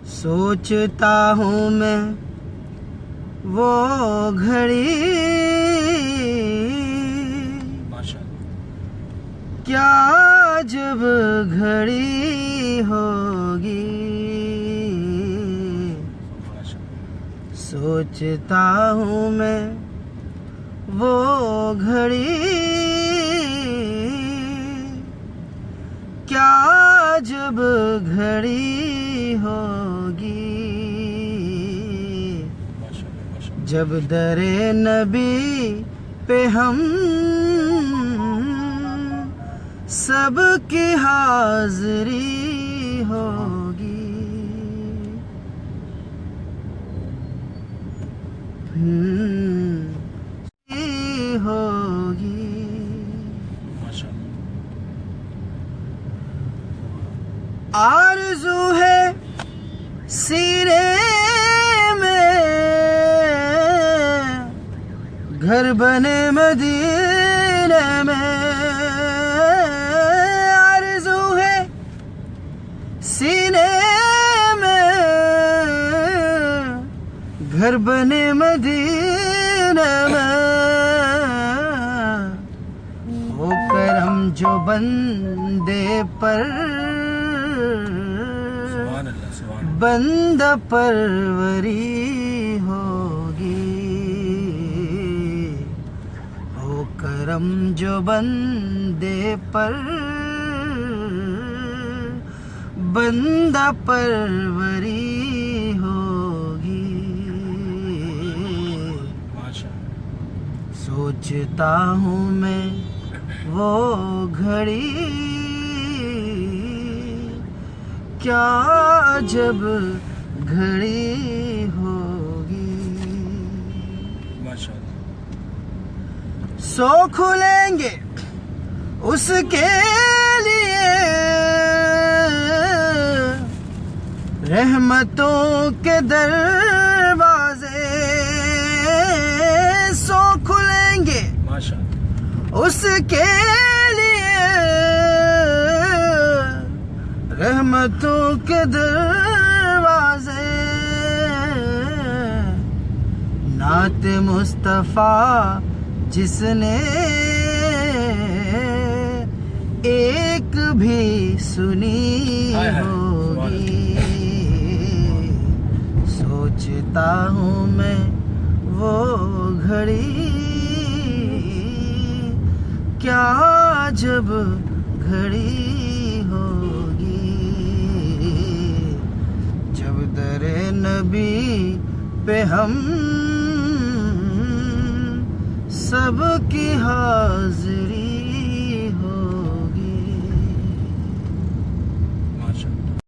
सोचता हूँ मैं वो घड़ी क्या जब घड़ी होगी। सोचता हूँ मैं वो घड़ी क्या जब घड़ी होगी। जब दरे नबी पे हम सबकी हाज़री होगी। होगी। आरज़ू है सीने में घर बने मदीने में। आरज़ू है सीने में घर बने मदीने में। हो करम जो बंदे पर बंदा परवरी होगी। हो करम जो बंदे पर बंदा परवरी होगी। सोचता हूँ मैं वो घड़ी क्या जब घड़ी होगी। सो खुलेंगे उसके लिए रहमतों के दरवाजे। सो खुलेंगे उसके लिए रहमतों के दरवाजे। नात मुस्तफा जिसने एक भी सुनी होगी। सोचता हूँ मैं वो घड़ी क्या जब घड़ी होगी। जब दरे नबी पे हम सबकी हाज़री हो।